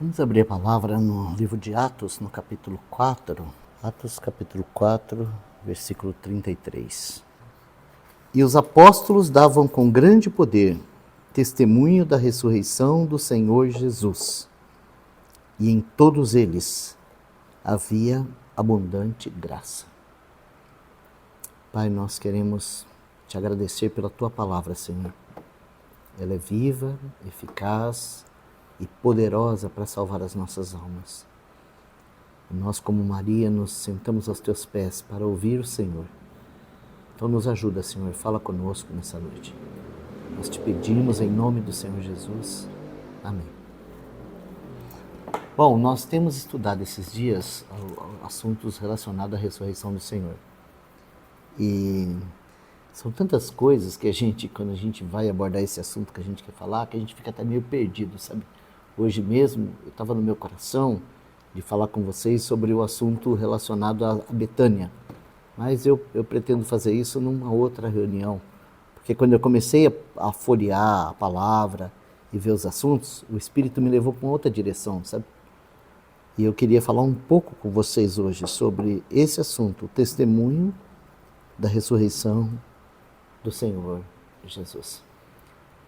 Vamos abrir a palavra no livro de Atos, no capítulo 4. Atos, capítulo 4, versículo 33. E os apóstolos davam com grande poder testemunho da ressurreição do Senhor Jesus. E em todos eles havia abundante graça. Pai, nós queremos te agradecer pela tua palavra, Senhor. Ela é viva, eficaz e poderosa para salvar as nossas almas. E nós, como Maria, nos sentamos aos teus pés para ouvir o Senhor. Então nos ajuda, Senhor, fala conosco nessa noite. Nós te pedimos em nome do Senhor Jesus. Amém. Bom, nós temos estudado esses dias assuntos relacionados à ressurreição do Senhor. E são tantas coisas que quando a gente vai abordar esse assunto que a gente quer falar, que a gente fica até meio perdido, sabe? Hoje mesmo, eu estava no meu coração de falar com vocês sobre o assunto relacionado a Betânia. Mas eu pretendo fazer isso numa outra reunião. Porque quando eu comecei a folhear a palavra e ver os assuntos, o Espírito me levou para uma outra direção, sabe? E eu queria falar um pouco com vocês hoje sobre esse assunto, o testemunho da ressurreição do Senhor Jesus.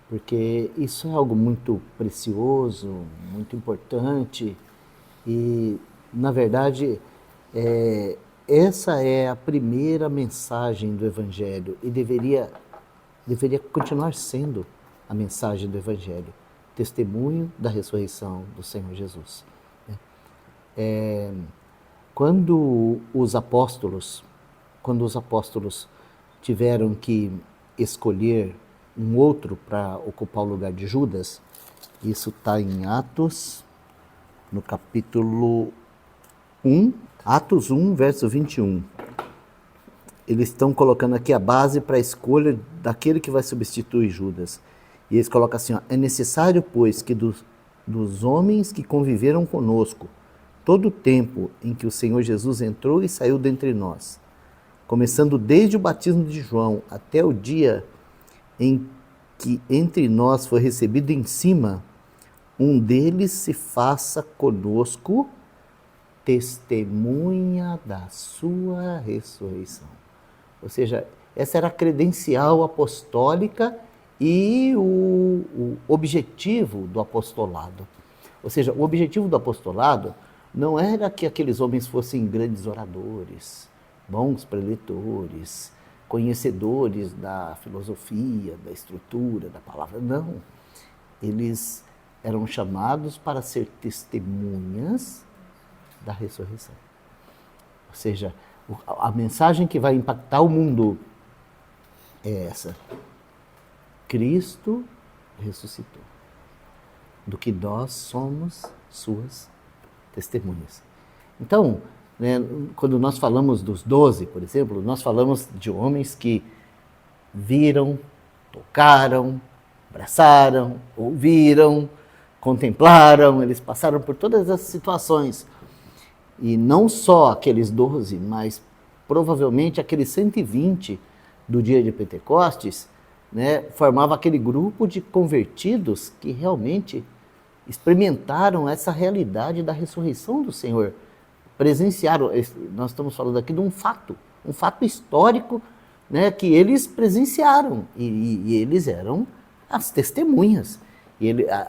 Porque isso é algo muito precioso, muito importante e, na verdade, essa é a primeira mensagem do Evangelho e deveria continuar sendo a mensagem do Evangelho, testemunho da ressurreição do Senhor Jesus. Quando os apóstolos tiveram que escolher um outro para ocupar o lugar de Judas, isso está em Atos, no capítulo 1, Atos 1, verso 21. Eles estão colocando aqui a base para a escolha daquele que vai substituir Judas. E eles colocam assim, ó, é necessário, pois, que dos homens que conviveram conosco, todo o tempo em que o Senhor Jesus entrou e saiu dentre nós, começando desde o batismo de João até o dia em que entre nós foi recebido em cima, um deles se faça conosco testemunha da sua ressurreição. Ou seja, essa era a credencial apostólica e o objetivo do apostolado. Ou seja, o objetivo do apostolado não era que aqueles homens fossem grandes oradores, bons preletores, conhecedores da filosofia, da estrutura, da palavra. Não. Eles eram chamados para ser testemunhas da ressurreição. Ou seja, a mensagem que vai impactar o mundo é essa. Cristo ressuscitou. Do que nós somos suas testemunhas. Então, quando nós falamos dos 12, por exemplo, nós falamos de homens que viram, tocaram, abraçaram, ouviram, contemplaram, eles passaram por todas as situações. E não só aqueles 12, mas provavelmente aqueles 120 do dia de Pentecostes, formava aquele grupo de convertidos que realmente experimentaram essa realidade da ressurreição do Senhor. Presenciaram, nós estamos falando aqui de um fato histórico, que eles presenciaram e eles eram as testemunhas.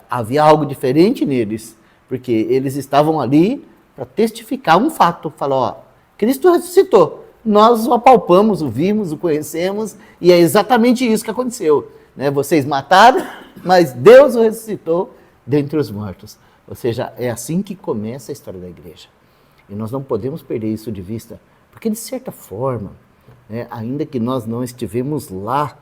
Havia algo diferente neles, porque eles estavam ali para testificar um fato, falar, ó, Cristo ressuscitou, nós o apalpamos, o vimos, o conhecemos e é exatamente isso que aconteceu. Vocês mataram, mas Deus o ressuscitou dentre os mortos. Ou seja, é assim que começa a história da igreja. E nós não podemos perder isso de vista, porque de certa forma, ainda que nós não estivemos lá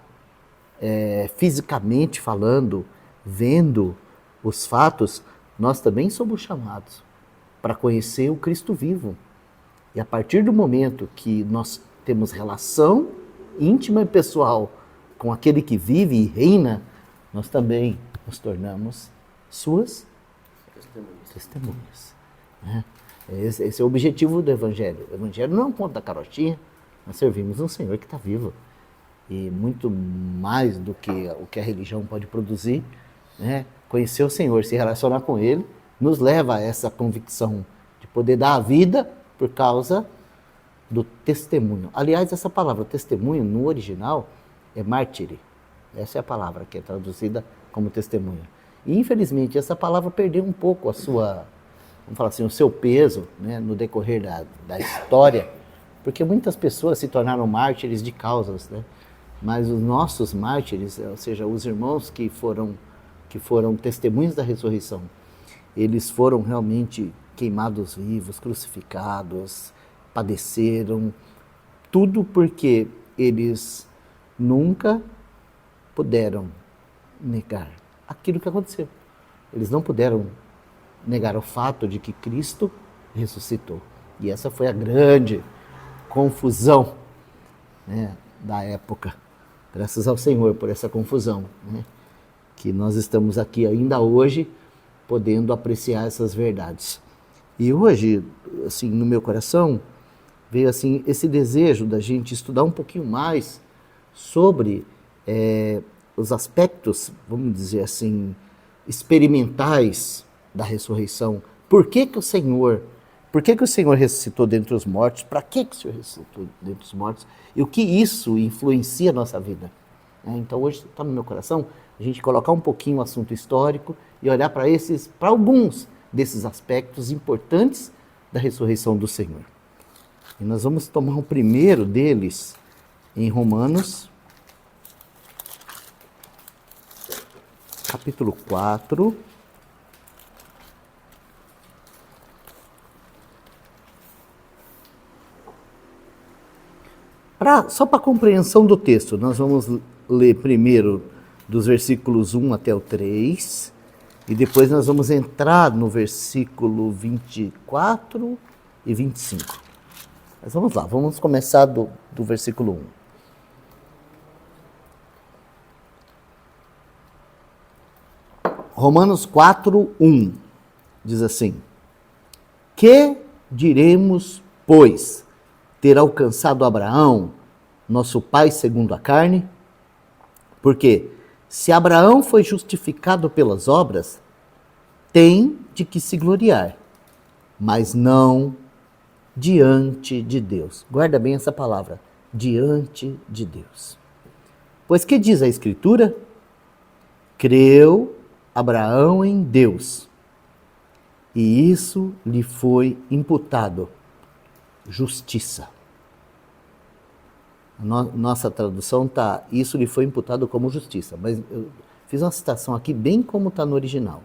fisicamente falando, vendo os fatos, nós também somos chamados para conhecer o Cristo vivo. E a partir do momento que nós temos relação íntima e pessoal com aquele que vive e reina, nós também nos tornamos suas testemunhas. Esse é o objetivo do Evangelho. O Evangelho não é um conto da carochinha, nós servimos um Senhor que está vivo. E muito mais do que o que a religião pode produzir, conhecer o Senhor, se relacionar com Ele, nos leva a essa convicção de poder dar a vida por causa do testemunho. Aliás, essa palavra testemunho no original é mártire. Essa é a palavra que é traduzida como testemunho. E infelizmente essa palavra perdeu um pouco a sua, vamos falar assim, o seu peso, né, no decorrer da história, porque muitas pessoas se tornaram mártires de causas, né? Mas os nossos mártires, ou seja, os irmãos que foram testemunhos da ressurreição, eles foram realmente queimados vivos, crucificados, padeceram, tudo porque eles nunca puderam negar aquilo que aconteceu. Eles não puderam negar o fato de que Cristo ressuscitou. E essa foi a grande confusão, né, da época. Graças ao Senhor por essa confusão, né, que nós estamos aqui ainda hoje podendo apreciar essas verdades. E hoje, assim, no meu coração, veio assim esse desejo da gente estudar um pouquinho mais sobre os aspectos, vamos dizer assim, experimentais da ressurreição. Por que o Senhor ressuscitou dentre os mortos? Para que o Senhor ressuscitou dentre os mortos? E o que isso influencia a nossa vida? Então hoje está no meu coração a gente colocar um pouquinho o assunto histórico e olhar para alguns desses aspectos importantes da ressurreição do Senhor. E nós vamos tomar o primeiro deles em Romanos, capítulo 4. Só para a compreensão do texto, nós vamos ler primeiro dos versículos 1 até o 3, e depois nós vamos entrar no versículo 24 e 25. Mas vamos lá, vamos começar do versículo 1. Romanos 4, 1 diz assim: Que diremos, pois, ter alcançado Abraão, nosso pai segundo a carne? Porque se Abraão foi justificado pelas obras, tem de que se gloriar, mas não diante de Deus. Guarda bem essa palavra, diante de Deus. Pois que diz a Escritura? Creu Abraão em Deus, e isso lhe foi imputado, justiça. Nossa tradução está, isso lhe foi imputado como justiça, mas eu fiz uma citação aqui bem como está no original.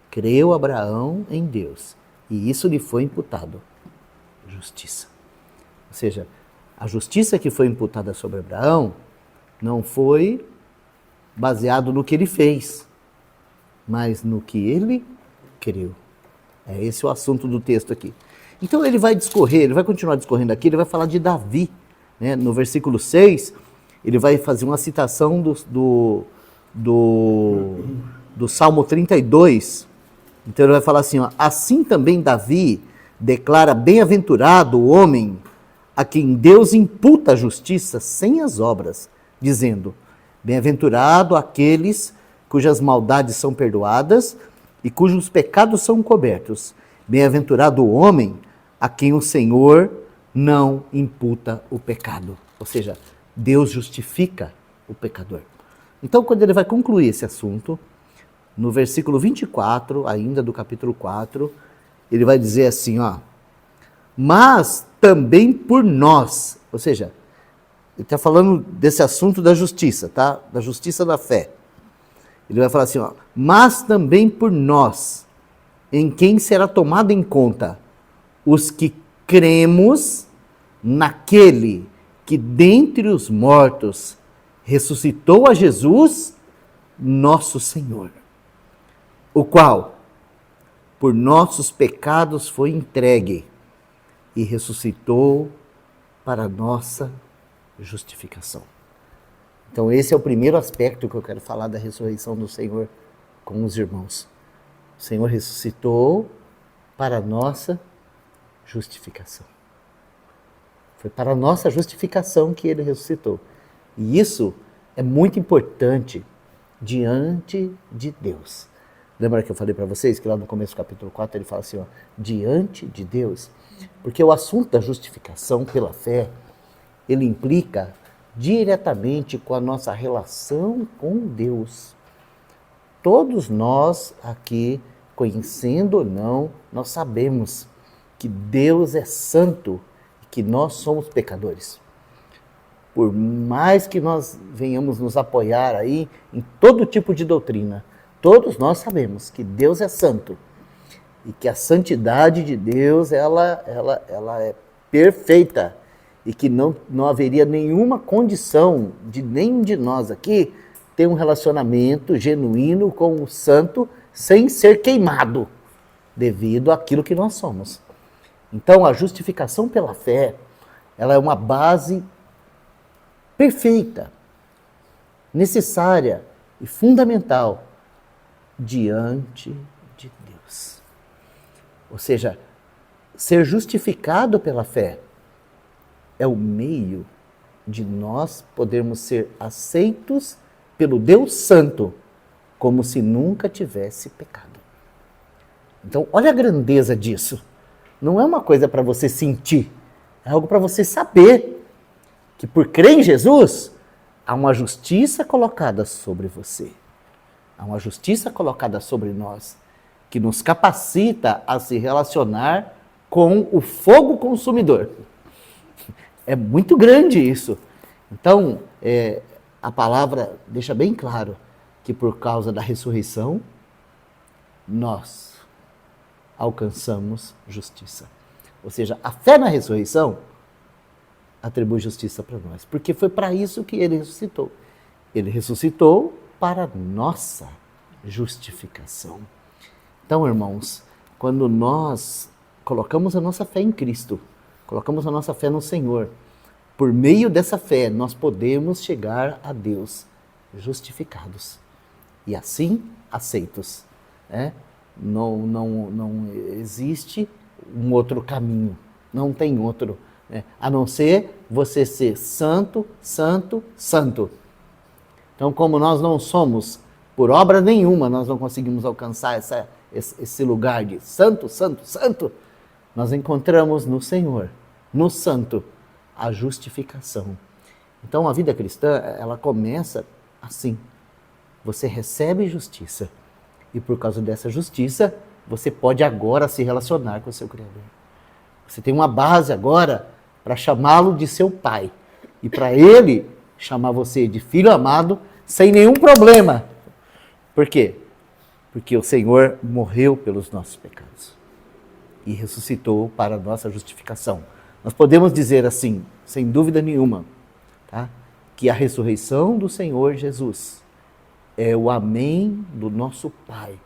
Creu Abraão em Deus, e isso lhe foi imputado, justiça. Ou seja, a justiça que foi imputada sobre Abraão não foi baseado no que ele fez, mas no que ele creu. É esse o assunto do texto aqui. Então ele vai continuar discorrendo aqui, ele vai falar de Davi. Né? No versículo 6, ele vai fazer uma citação do Salmo 32. Então ele vai falar assim, ó, assim também Davi declara bem-aventurado o homem a quem Deus imputa a justiça sem as obras, dizendo, bem-aventurado aqueles cujas maldades são perdoadas e cujos pecados são cobertos. Bem-aventurado o homem a quem o Senhor não imputa o pecado. Ou seja, Deus justifica o pecador. Então, quando ele vai concluir esse assunto, no versículo 24, ainda do capítulo 4, ele vai dizer assim, ó, mas também por nós, ou seja, ele está falando desse assunto da justiça, tá? Da justiça da fé. Ele vai falar assim, ó, mas também por nós, em quem será tomado em conta os que cremos naquele que dentre os mortos ressuscitou a Jesus, nosso Senhor, o qual por nossos pecados foi entregue e ressuscitou para nossa justificação. Então esse é o primeiro aspecto que eu quero falar da ressurreição do Senhor com os irmãos. O Senhor ressuscitou para a nossa justificação. Foi para a nossa justificação que ele ressuscitou. E isso é muito importante diante de Deus. Lembra que eu falei para vocês que lá no começo do capítulo 4 ele fala assim, ó, diante de Deus? Porque o assunto da justificação pela fé, ele implica diretamente com a nossa relação com Deus. Todos nós aqui, conhecendo ou não, nós sabemos que Deus é santo e que nós somos pecadores. Por mais que nós venhamos nos apoiar aí em todo tipo de doutrina, todos nós sabemos que Deus é santo e que a santidade de Deus ela é perfeita e que não haveria nenhuma condição de nenhum de nós aqui ter um relacionamento genuíno com o santo sem ser queimado devido àquilo que nós somos. Então, a justificação pela fé, ela é uma base perfeita, necessária e fundamental diante de Deus. Ou seja, ser justificado pela fé é o meio de nós podermos ser aceitos pelo Deus Santo, como se nunca tivesse pecado. Então, olha a grandeza disso. Não é uma coisa para você sentir, é algo para você saber que por crer em Jesus, há uma justiça colocada sobre você. Há uma justiça colocada sobre nós, que nos capacita a se relacionar com o fogo consumidor. É muito grande isso. Então, a palavra deixa bem claro que por causa da ressurreição, nós alcançamos justiça. Ou seja, a fé na ressurreição atribui justiça para nós, porque foi para isso que ele ressuscitou. Ele ressuscitou para nossa justificação. Então, irmãos, quando nós colocamos a nossa fé em Cristo, colocamos a nossa fé no Senhor, por meio dessa fé nós podemos chegar a Deus justificados e assim aceitos. Não existe um outro caminho, não tem outro, a não ser você ser santo, santo, santo. Então, como nós não somos, por obra nenhuma, nós não conseguimos alcançar esse lugar de santo, santo, santo, nós encontramos no Senhor, no Santo, a justificação. Então, a vida cristã, ela começa assim. Você recebe justiça e por causa dessa justiça, você pode agora se relacionar com o seu Criador. Você tem uma base agora para chamá-lo de seu pai e para ele chamar você de filho amado sem nenhum problema. Por quê? Porque o Senhor morreu pelos nossos pecados e ressuscitou para a nossa justificação. Nós podemos dizer assim, sem dúvida nenhuma, tá? Que a ressurreição do Senhor Jesus é o amém do nosso Pai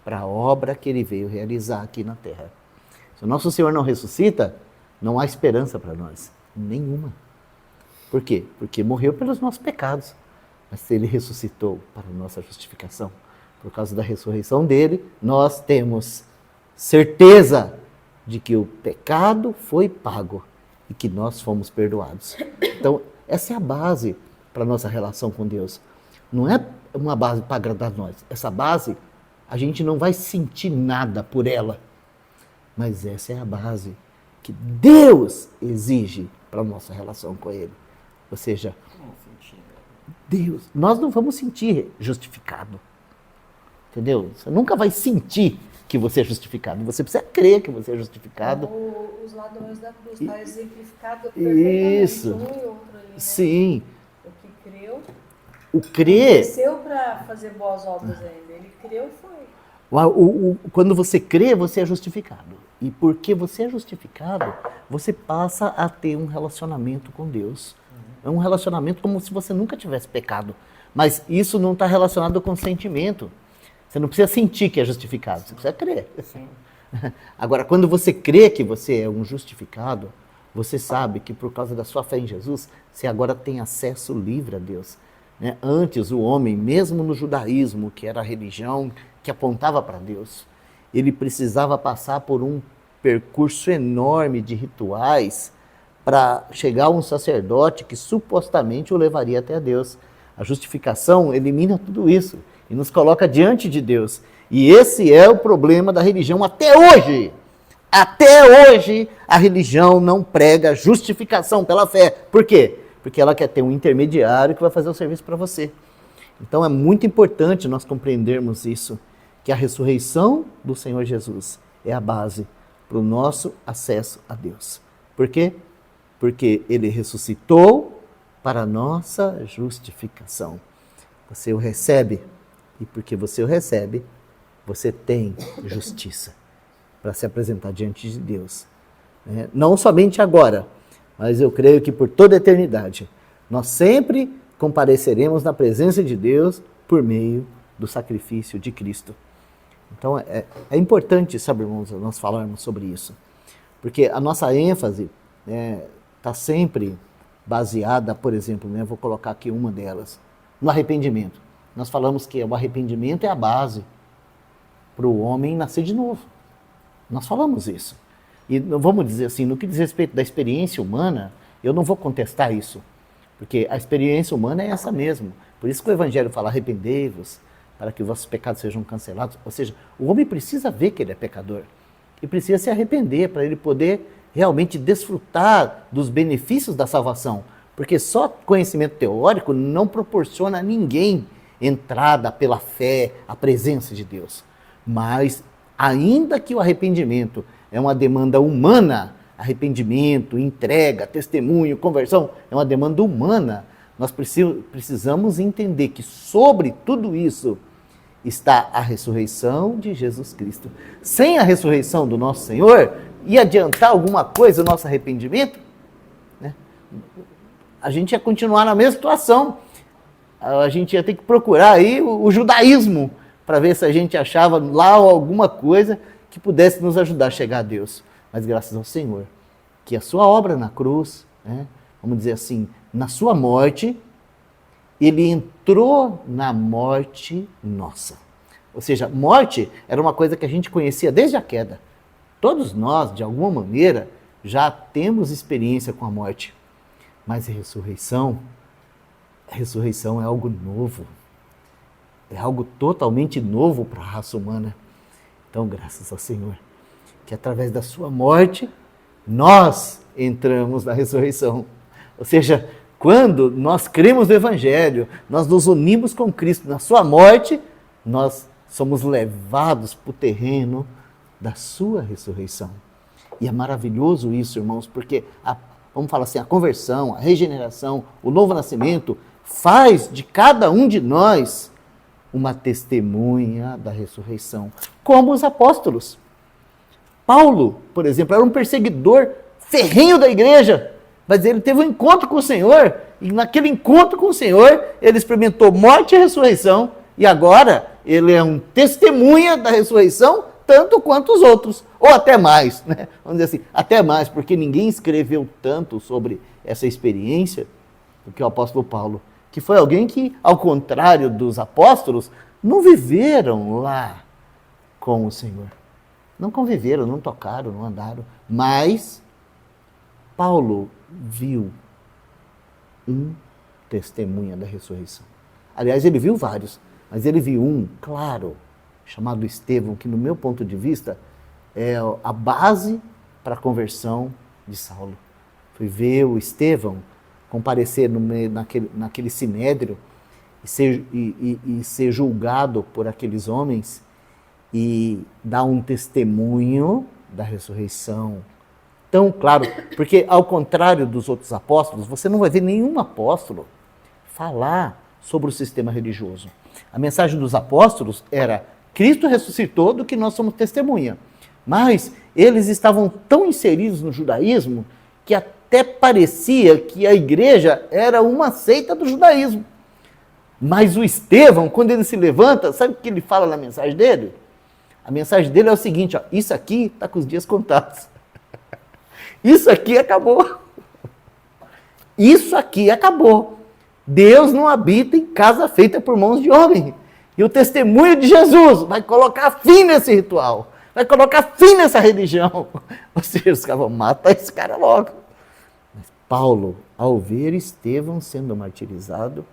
para a obra que Ele veio realizar aqui na terra. Se o nosso Senhor não ressuscita, não há esperança para nós, nenhuma. Por quê? Porque morreu pelos nossos pecados, mas Ele ressuscitou para a nossa justificação. Por causa da ressurreição dele, nós temos certeza de que o pecado foi pago e que nós fomos perdoados. Então, essa é a base para a nossa relação com Deus. Não é uma base para agradar nós. Essa base, a gente não vai sentir nada por ela. Mas essa é a base que Deus exige para a nossa relação com Ele. Ou seja, Deus, nós não vamos sentir justificado. Entendeu? Você nunca vai sentir que você é justificado. Você precisa crer que você é justificado. Os ladrões da cruz está exemplificado perfeitamente. Isso. Um e outro ali, né? Sim. O que creu, O crer. desceu para fazer boas obras ainda. Ele creu e foi. Quando você crê, você é justificado. E porque você é justificado, você passa a ter um relacionamento com Deus. É um relacionamento como se você nunca tivesse pecado. Mas isso não está relacionado com sentimento. Você não precisa sentir que é justificado, você precisa crer. Sim. Agora, quando você crê que você é um justificado, você sabe que por causa da sua fé em Jesus, você agora tem acesso livre a Deus. Né? Antes, o homem, mesmo no judaísmo, que era a religião que apontava para Deus, ele precisava passar por um percurso enorme de rituais para chegar a um sacerdote que supostamente o levaria até a Deus. A justificação elimina tudo isso e nos coloca diante de Deus. E esse é o problema da religião até hoje. Até hoje, a religião não prega justificação pela fé. Por quê? Porque ela quer ter um intermediário que vai fazer o serviço para você. Então é muito importante nós compreendermos isso, que a ressurreição do Senhor Jesus é a base para o nosso acesso a Deus. Por quê? Porque Ele ressuscitou para a nossa justificação. Você o recebe, e porque você o recebe, você tem justiça para se apresentar diante de Deus. Não somente agora, mas eu creio que por toda a eternidade, nós sempre compareceremos na presença de Deus por meio do sacrifício de Cristo. Então é importante, sabe, irmãos, nós falarmos sobre isso, porque a nossa ênfase está sempre baseada, por exemplo, vou colocar aqui uma delas, no arrependimento. Nós falamos que o arrependimento é a base para o homem nascer de novo. Nós falamos isso. E vamos dizer assim, no que diz respeito da experiência humana, eu não vou contestar isso, porque a experiência humana é essa mesmo. Por isso que o Evangelho fala, arrependei-vos, para que os vossos pecados sejam cancelados. Ou seja, o homem precisa ver que ele é pecador e precisa se arrepender para ele poder realmente desfrutar dos benefícios da salvação. Porque só conhecimento teórico não proporciona a ninguém entrada pela fé, à presença de Deus. Mas, ainda que o arrependimento é uma demanda humana, arrependimento, entrega, testemunho, conversão, é uma demanda humana, nós precisamos entender que sobre tudo isso está a ressurreição de Jesus Cristo. Sem a ressurreição do nosso Senhor, ia adiantar alguma coisa o nosso arrependimento? A gente ia continuar na mesma situação. A gente ia ter que procurar aí o judaísmo para ver se a gente achava lá alguma coisa que pudesse nos ajudar a chegar a Deus. Mas graças ao Senhor, que a sua obra na cruz, vamos dizer assim, na sua morte, ele entrou na morte nossa. Ou seja, morte era uma coisa que a gente conhecia desde a queda. Todos nós, de alguma maneira, já temos experiência com a morte. Mas a ressurreição é algo novo. É algo totalmente novo para a raça humana. Então, graças ao Senhor, que através da sua morte, nós entramos na ressurreição. Ou seja, quando nós cremos no Evangelho, nós nos unimos com Cristo na sua morte, nós somos levados para o terreno da sua ressurreição. E é maravilhoso isso, irmãos, porque vamos falar assim, a conversão, a regeneração, o novo nascimento faz de cada um de nós uma testemunha da ressurreição, como os apóstolos. Paulo, por exemplo, era um perseguidor ferrenho da igreja, mas ele teve um encontro com o Senhor, e naquele encontro com o Senhor, ele experimentou morte e ressurreição, e agora ele é um testemunha da ressurreição, tanto quanto os outros, ou até mais, Vamos dizer assim, até mais, porque ninguém escreveu tanto sobre essa experiência do que o apóstolo Paulo, que foi alguém que, ao contrário dos apóstolos, não viveram lá com o Senhor. Não conviveram, não tocaram, não andaram, mas Paulo viu um testemunha da ressurreição. Aliás, ele viu vários, mas ele viu um, claro, chamado Estevão, que no meu ponto de vista é a base para a conversão de Saulo. Fui ver o Estevão comparecer naquele sinédrio e ser julgado por aqueles homens e dar um testemunho da ressurreição tão claro, porque ao contrário dos outros apóstolos, você não vai ver nenhum apóstolo falar sobre o sistema religioso. A mensagem dos apóstolos era: Cristo ressuscitou, do que nós somos testemunha. Mas eles estavam tão inseridos no judaísmo que até parecia que a igreja era uma seita do judaísmo. Mas o Estevão, quando ele se levanta, sabe o que ele fala na mensagem dele? A mensagem dele é o seguinte: isso aqui está com os dias contados. Isso aqui acabou. Isso aqui acabou. Deus não habita em casa feita por mãos de homem. E o testemunho de Jesus vai colocar fim nesse ritual. Vai colocar fim nessa religião. Ou seja, os caras vão matar esse cara logo. Mas Paulo, ao ver Estevão sendo martirizado,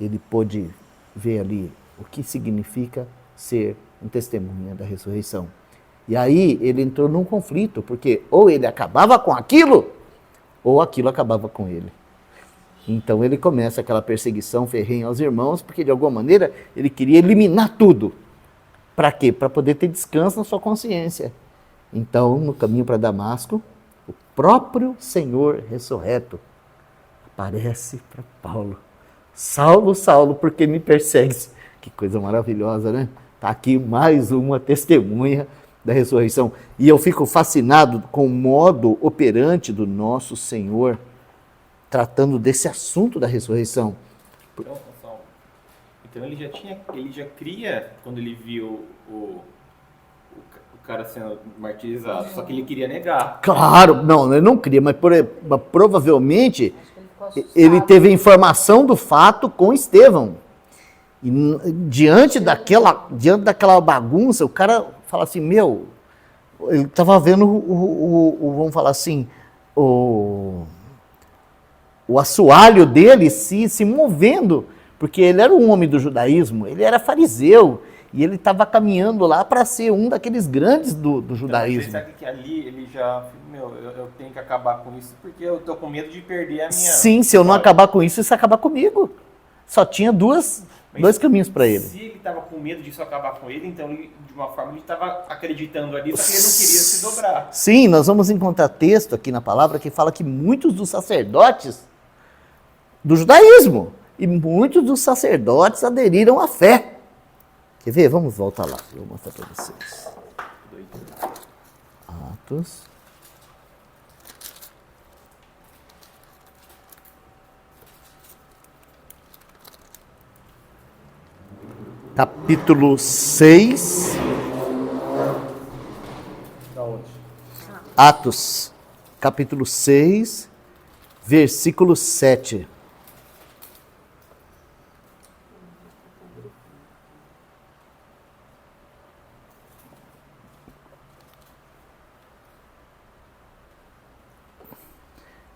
ele pôde ver ali o que significa ser um testemunha da ressurreição. E aí ele entrou num conflito, porque ou ele acabava com aquilo, ou aquilo acabava com ele. Então ele começa aquela perseguição ferrenha aos irmãos, porque de alguma maneira ele queria eliminar tudo. Para quê? Para poder ter descanso na sua consciência. Então, no caminho para Damasco, o próprio Senhor ressurreto aparece para Paulo. Saulo, Saulo, por que me persegues? Que coisa maravilhosa, né? Está aqui mais uma testemunha da ressurreição. E eu fico fascinado com o modo operante do nosso Senhor tratando desse assunto da ressurreição. Então ele já cria, quando ele viu o cara sendo martirizado, só que ele queria negar. Claro, não, ele não queria, mas provavelmente ele teve informação do fato com Estevão. E diante daquela bagunça, o cara fala assim, ele estava vendo vamos falar assim, o assoalho dele se movendo, porque ele era um homem do judaísmo, ele era fariseu, e ele estava caminhando lá para ser um daqueles grandes do judaísmo. Então, você sabe que ali ele já, eu tenho que acabar com isso, porque eu estou com medo de perder a minha... Sim, se eu não acabar com isso, isso acaba comigo. Só tinha dois caminhos para ele. Se ele estava com medo disso acabar com ele, então ele, de uma forma ele estava acreditando ali, só que ele não queria se dobrar. Sim, nós vamos encontrar texto aqui na palavra que fala que muitos dos sacerdotes do judaísmo e muitos dos sacerdotes aderiram à fé. Quer ver? Vamos voltar lá, eu vou mostrar para vocês. Atos. Capítulo 6. Atos, capítulo 6, versículo 7.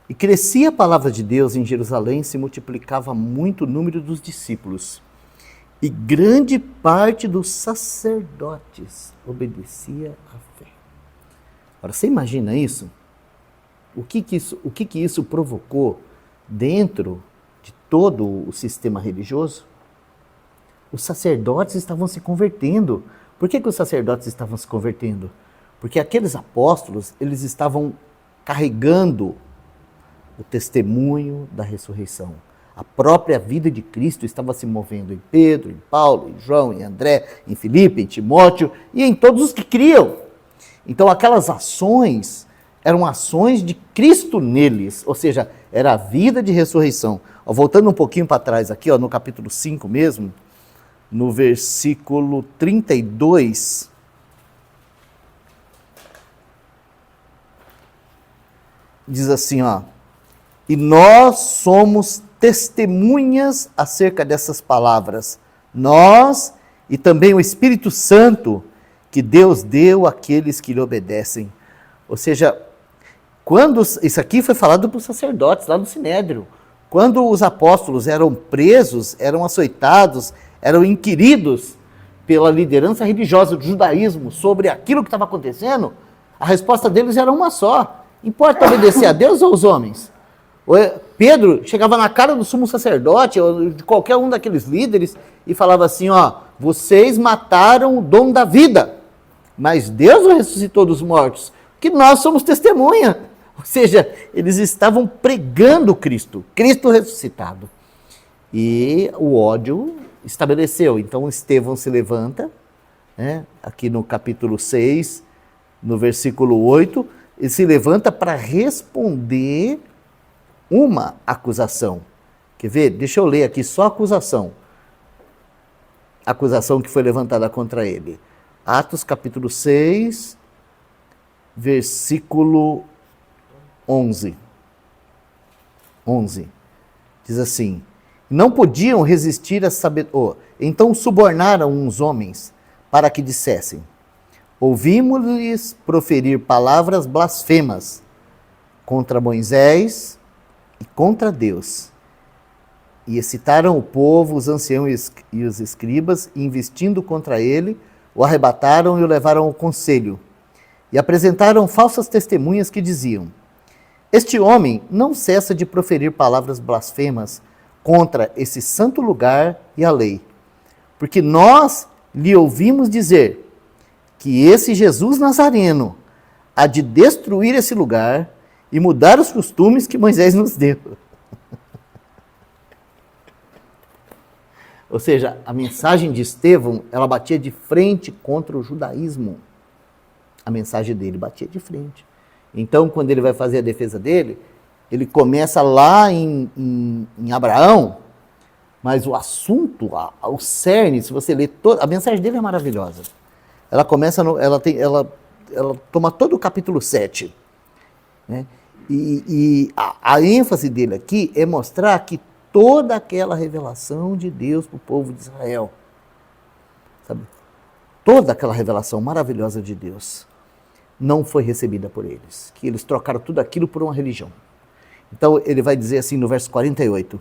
E crescia a palavra de Deus em Jerusalém, se multiplicava muito o número dos discípulos. E grande parte dos sacerdotes obedecia à fé. Agora, você imagina isso? O que isso provocou dentro de todo o sistema religioso? Os sacerdotes estavam se convertendo. Por que os sacerdotes estavam se convertendo? Porque aqueles apóstolos, eles estavam carregando o testemunho da ressurreição. A própria vida de Cristo estava se movendo em Pedro, em Paulo, em João, em André, em Filipe, em Timóteo e em todos os que criam. Então aquelas ações eram ações de Cristo neles, ou seja, era a vida de ressurreição. Voltando um pouquinho para trás aqui, no capítulo 5 mesmo, no versículo 32, diz assim, e nós somos testemunhas acerca dessas palavras, nós e também o Espírito Santo que Deus deu àqueles que lhe obedecem. Ou seja, isso aqui foi falado para os sacerdotes lá no Sinédrio, quando os apóstolos eram presos, eram açoitados, eram inquiridos pela liderança religiosa do judaísmo sobre aquilo que estava acontecendo, a resposta deles era uma só: importa obedecer a Deus ou aos homens? Pedro chegava na cara do sumo sacerdote ou de qualquer um daqueles líderes e falava assim, vocês mataram o dono da vida, mas Deus o ressuscitou dos mortos, que nós somos testemunha. Ou seja, eles estavam pregando Cristo ressuscitado. E o ódio estabeleceu. Então Estevão se levanta, aqui no capítulo 6, no versículo 8, ele se levanta para responder uma acusação. Quer ver? Deixa eu ler aqui só a acusação. A acusação que foi levantada contra ele. Atos capítulo 6, versículo 11. Diz assim: não podiam resistir a sabedoria. Então subornaram uns homens para que dissessem: ouvimos-lhes proferir palavras blasfemas contra Moisés e contra Deus. E excitaram o povo, os anciãos e os escribas, e investindo contra ele, o arrebataram e o levaram ao conselho. E apresentaram falsas testemunhas que diziam: este homem não cessa de proferir palavras blasfemas contra esse santo lugar e a lei. Porque nós lhe ouvimos dizer que esse Jesus Nazareno há de destruir esse lugar e mudar os costumes que Moisés nos deu. Ou seja, a mensagem de Estevão, ela batia de frente contra o judaísmo. A mensagem dele batia de frente. Então, quando ele vai fazer a defesa dele, ele começa lá em Abraão, mas o assunto, o cerne, se você ler toda, a mensagem dele é maravilhosa. Ela começa, ela toma todo o capítulo 7. Né? E a ênfase dele aqui é mostrar que toda aquela revelação de Deus para o povo de Israel, sabe? Toda aquela revelação maravilhosa de Deus não foi recebida por eles, que eles trocaram tudo aquilo por uma religião. Então ele vai dizer assim no verso 48,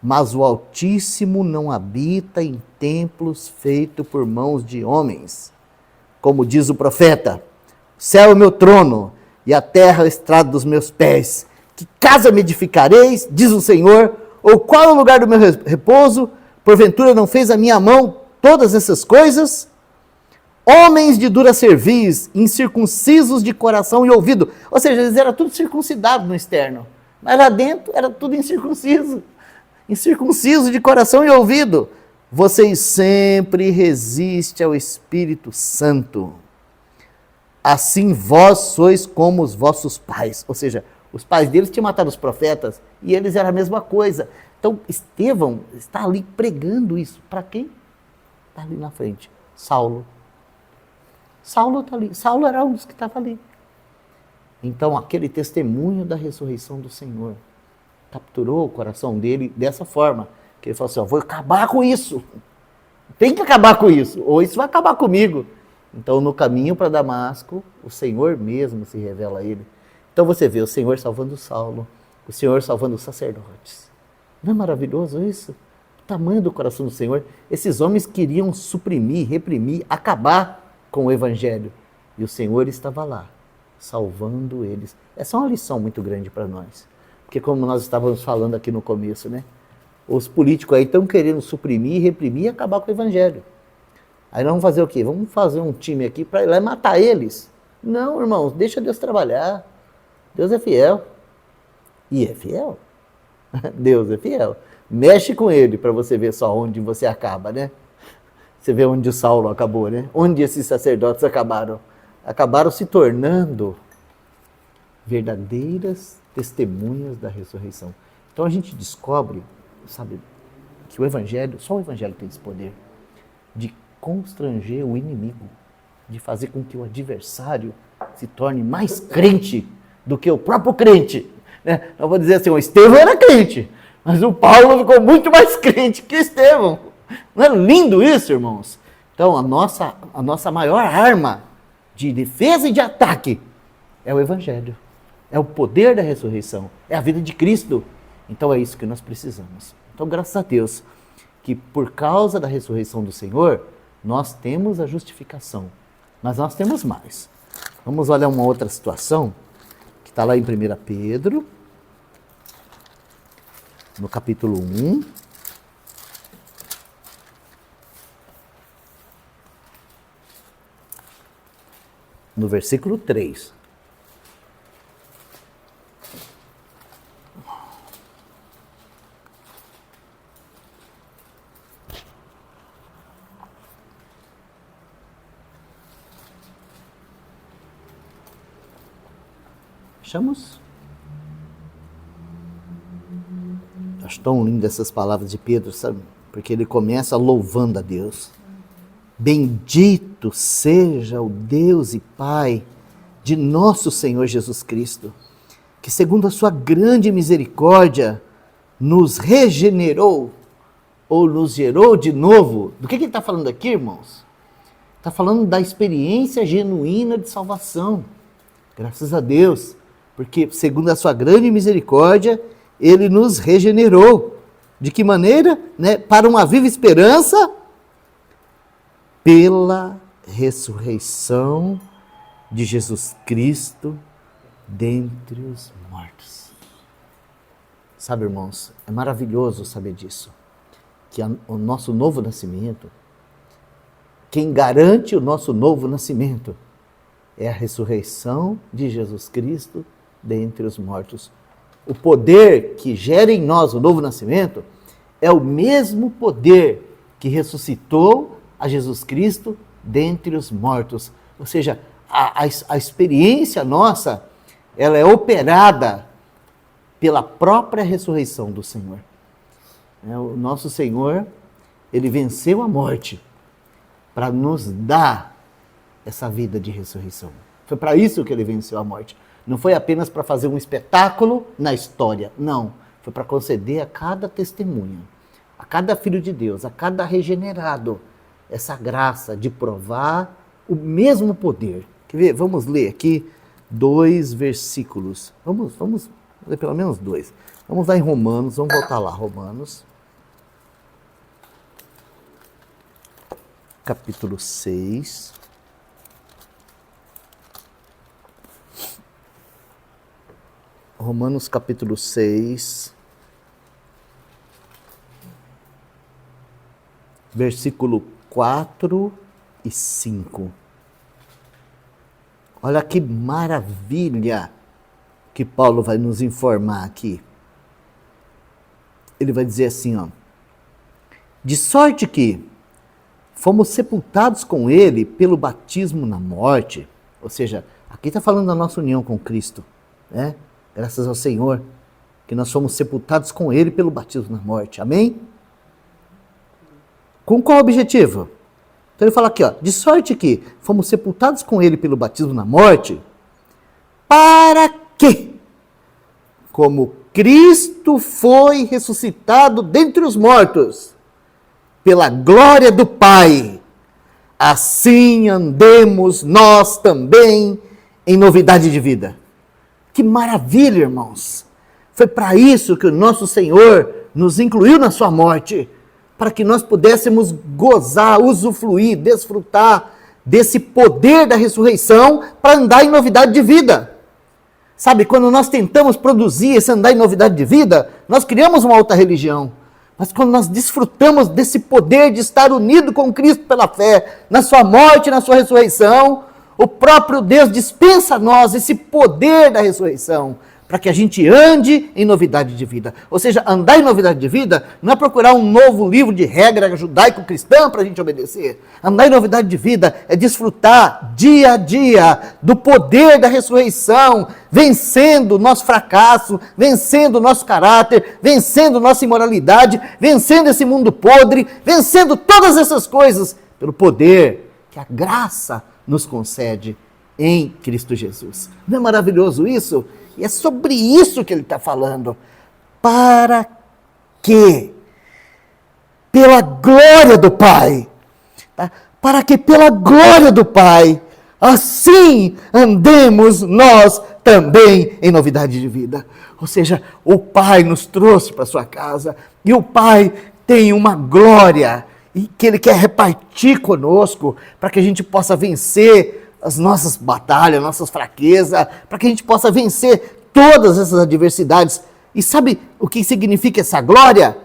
mas o Altíssimo não habita em templos feitos por mãos de homens, como diz o profeta, o céu é o meu trono e a terra é o estrado dos meus pés, que casa me edificareis, diz o Senhor, ou qual é o lugar do meu repouso? Porventura não fez a minha mão todas essas coisas? Homens de dura cerviz, incircuncisos de coração e ouvido. Ou seja, eles eram tudo circuncidados no externo. Mas lá dentro era tudo incircunciso. Incircunciso de coração e ouvido. Vocês sempre resistem ao Espírito Santo. Assim vós sois como os vossos pais. Ou seja, os pais deles tinham matado os profetas e eles eram a mesma coisa. Então, Estevão está ali pregando isso. Para quem? Está ali na frente. Saulo. Saulo está ali. Saulo era um dos que estava ali. Então, aquele testemunho da ressurreição do Senhor capturou o coração dele dessa forma. Que ele falou assim, vou acabar com isso. Tem que acabar com isso. Ou isso vai acabar comigo. Então, no caminho para Damasco, o Senhor mesmo se revela a ele. Então você vê o Senhor salvando Saulo, o Senhor salvando os sacerdotes. Não é maravilhoso isso? O tamanho do coração do Senhor. Esses homens queriam suprimir, reprimir, acabar com o Evangelho. E o Senhor estava lá, salvando eles. Essa é uma lição muito grande para nós. Porque como nós estávamos falando aqui no começo, né? Os políticos aí estão querendo suprimir, reprimir e acabar com o Evangelho. Aí nós vamos fazer o quê? Vamos fazer um time aqui para ir lá e matar eles? Não, irmãos, deixa Deus trabalhar. Deus é fiel. E é fiel. Deus é fiel. Mexe com ele para você ver só onde você acaba, né? Você vê onde o Saulo acabou, né? Onde esses sacerdotes acabaram. Acabaram se tornando verdadeiras testemunhas da ressurreição. Então a gente descobre, sabe, que o Evangelho, só o Evangelho tem esse poder de constranger o inimigo, de fazer com que o adversário se torne mais crente do que o próprio crente. Né? Eu vou dizer assim, o Estevão era crente, mas o Paulo ficou muito mais crente que Estevão. Não é lindo isso, irmãos? Então, a nossa maior arma de defesa e de ataque é o Evangelho. É o poder da ressurreição. É a vida de Cristo. Então, é isso que nós precisamos. Então, graças a Deus, que por causa da ressurreição do Senhor, nós temos a justificação. Mas nós temos mais. Vamos olhar uma outra situação, que está lá em 1 Pedro, no capítulo 1. No versículo 3. Achamos? Acho tão lindas essas palavras de Pedro, sabe? Porque ele começa louvando a Deus. Bendito seja o Deus e Pai de nosso Senhor Jesus Cristo, que segundo a sua grande misericórdia nos regenerou ou nos gerou de novo. Do que ele está falando aqui, irmãos? Está falando da experiência genuína de salvação. Graças a Deus, porque segundo a sua grande misericórdia, ele nos regenerou, De que maneira? Né? Para uma viva esperança, pela ressurreição de Jesus Cristo dentre os mortos. Sabe, irmãos, é maravilhoso saber disso. Que o nosso novo nascimento, quem garante o nosso novo nascimento é a ressurreição de Jesus Cristo dentre os mortos. O poder que gera em nós o novo nascimento é o mesmo poder que ressuscitou a Jesus Cristo dentre os mortos. Ou seja, a experiência nossa, ela é operada pela própria ressurreição do Senhor. O nosso Senhor, ele venceu a morte para nos dar essa vida de ressurreição. Foi para isso que ele venceu a morte. Não foi apenas para fazer um espetáculo na história, não. Foi para conceder a cada testemunha, a cada filho de Deus, a cada regenerado, essa graça de provar o mesmo poder. Quer ver? Vamos ler aqui 2 versículos. Vamos ler pelo menos 2. Vamos lá em Romanos, vamos voltar lá, Romanos. Capítulo 6. Romanos capítulo 6. Versículo 4 e 5. Olha que maravilha que Paulo vai nos informar aqui. Ele vai dizer assim, ó: de sorte que fomos sepultados com ele pelo batismo na morte. Ou seja, aqui está falando da nossa união com Cristo, né? Graças ao Senhor, que nós fomos sepultados com ele pelo batismo na morte. Amém? Com qual objetivo? Então ele fala aqui, ó, de sorte que fomos sepultados com ele pelo batismo na morte, para que, como Cristo foi ressuscitado dentre os mortos, pela glória do Pai, assim andemos nós também em novidade de vida. Que maravilha, irmãos! Foi para isso que o nosso Senhor nos incluiu na sua morte, para que nós pudéssemos gozar, usufruir, desfrutar desse poder da ressurreição para andar em novidade de vida. Sabe, quando nós tentamos produzir esse andar em novidade de vida, nós criamos uma outra religião. Mas quando nós desfrutamos desse poder de estar unido com Cristo pela fé, na sua morte, na sua ressurreição, o próprio Deus dispensa a nós esse poder da ressurreição, para que a gente ande em novidade de vida. Ou seja, andar em novidade de vida não é procurar um novo livro de regra judaico-cristã para a gente obedecer. Andar em novidade de vida é desfrutar dia a dia do poder da ressurreição, vencendo o nosso fracasso, vencendo o nosso caráter, vencendo nossa imoralidade, vencendo esse mundo podre, vencendo todas essas coisas pelo poder que a graça nos concede em Cristo Jesus. Não é maravilhoso isso? E é sobre isso que ele está falando. Para que, pela glória do Pai, tá? Para que pela glória do Pai, assim andemos nós também em novidade de vida. Ou seja, o Pai nos trouxe para sua casa e o Pai tem uma glória e que Ele quer repartir conosco para que a gente possa vencer as nossas batalhas, nossas fraquezas, para que a gente possa vencer todas essas adversidades. E sabe o que significa essa glória?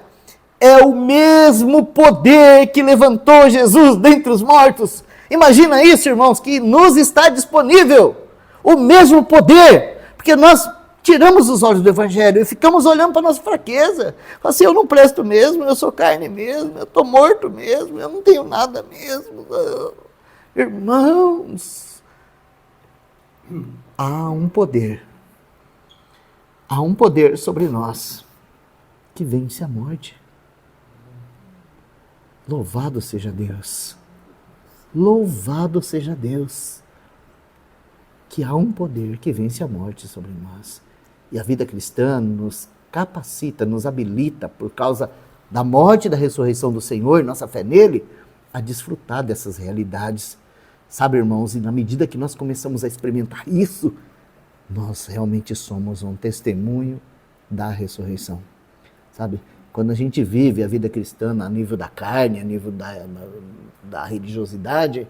É o mesmo poder que levantou Jesus dentre os mortos. Imagina isso, irmãos, que nos está disponível o mesmo poder, porque nós tiramos os olhos do Evangelho e ficamos olhando para a nossa fraqueza. Fala assim, eu não presto mesmo, eu sou carne mesmo, eu estou morto mesmo, eu não tenho nada mesmo. Irmãos, há um poder sobre nós que vence a morte. Louvado seja Deus. Louvado seja Deus. Que há um poder que vence a morte sobre nós. E a vida cristã nos capacita, nos habilita, por causa da morte e da ressurreição do Senhor, nossa fé nele, a desfrutar dessas realidades. Sabe, irmãos, e na medida que nós começamos a experimentar isso, nós realmente somos um testemunho da ressurreição. Sabe, quando a gente vive a vida cristã a nível da carne, a nível da religiosidade,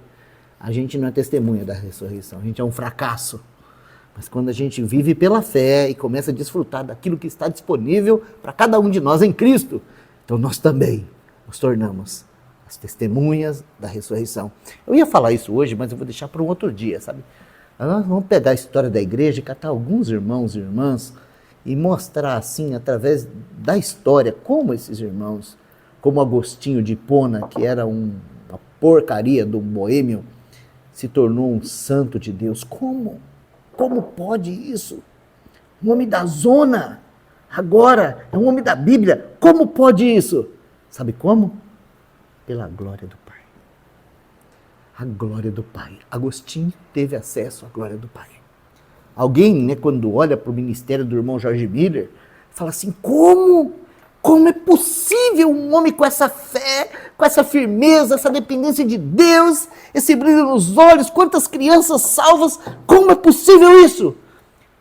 a gente não é testemunha da ressurreição, a gente é um fracasso. Mas quando a gente vive pela fé e começa a desfrutar daquilo que está disponível para cada um de nós em Cristo, então nós também nos tornamos as testemunhas da ressurreição. Eu ia falar isso hoje, mas eu vou deixar para um outro dia, sabe? Nós vamos pegar a história da igreja e catar alguns irmãos e irmãs e mostrar assim, através da história, como esses irmãos, como Agostinho de Hipona, que era uma porcaria do boêmio, se tornou um santo de Deus. Como? Como pode isso? Um homem da zona, agora é um homem da Bíblia. Como pode isso? Sabe como? Pela glória do Pai. A glória do Pai. Agostinho teve acesso à glória do Pai. Alguém, né, quando olha para o ministério do irmão George Miller, fala assim, como? Como é possível um homem com essa fé, com essa firmeza, essa dependência de Deus, esse brilho nos olhos, quantas crianças salvas, como é possível isso?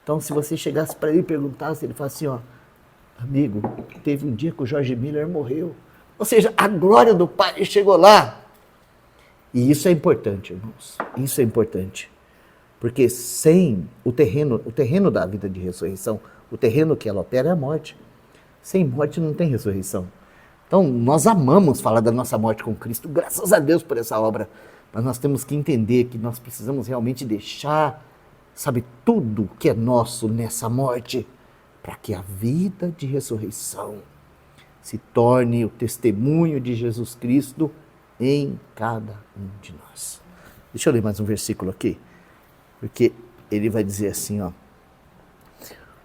Então, se você chegasse para ele e perguntasse, ele fala assim, ó, amigo, teve um dia que o George Miller morreu. Ou seja, a glória do Pai chegou lá. E isso é importante, irmãos, isso é importante. Porque sem o terreno da vida de ressurreição, o terreno que ela opera é a morte. Sem morte não tem ressurreição. Então, nós amamos falar da nossa morte com Cristo, graças a Deus por essa obra. Mas nós temos que entender que nós precisamos realmente deixar, sabe, tudo que é nosso nessa morte, para que a vida de ressurreição se torne o testemunho de Jesus Cristo em cada um de nós. Deixa eu ler mais um versículo aqui, porque ele vai dizer assim, ó.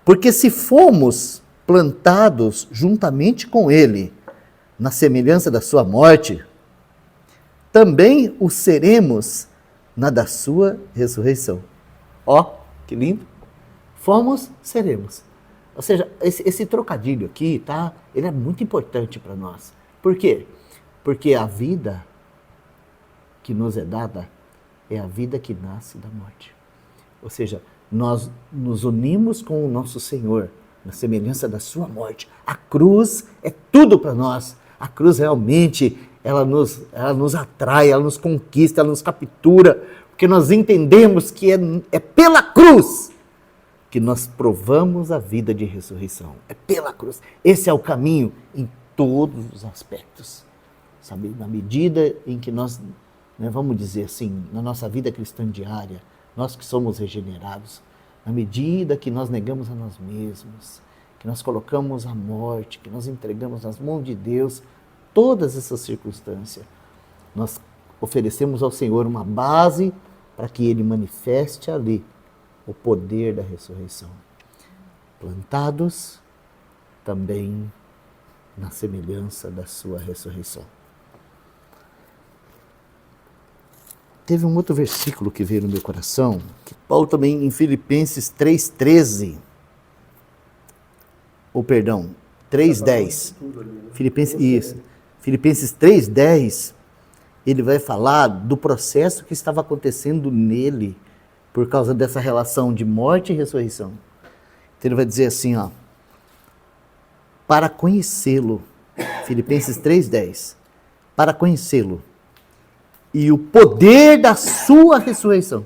Porque se fomos plantados juntamente com ele, na semelhança da sua morte, também o seremos na da sua ressurreição. Ó, que lindo! Fomos, seremos. Ou seja, esse trocadilho aqui, tá? Ele é muito importante para nós. Por quê? Porque a vida que nos é dada é a vida que nasce da morte. Ou seja, nós nos unimos com o nosso Senhor na semelhança da sua morte. A cruz é tudo para nós. A cruz realmente, ela nos atrai, ela nos conquista, ela nos captura, porque nós entendemos que é pela cruz que nós provamos a vida de ressurreição. É pela cruz. Esse é o caminho em todos os aspectos. Sabe? Na medida em que nós, vamos dizer assim, na nossa vida cristã diária, nós que somos regenerados, na medida que nós negamos a nós mesmos, que nós colocamos a morte, que nós entregamos nas mãos de Deus todas essas circunstâncias, nós oferecemos ao Senhor uma base para que Ele manifeste ali o poder da ressurreição. Plantados também na semelhança da sua ressurreição. Teve um outro versículo que veio no meu coração, que Paulo também em Filipenses 3:13, ou perdão, 3:10, Filipenses 3:10, ele vai falar do processo que estava acontecendo nele, por causa dessa relação de morte e ressurreição. Então ele vai dizer assim, ó, para conhecê-lo, Filipenses 3:10, para conhecê-lo, e o poder da sua ressurreição.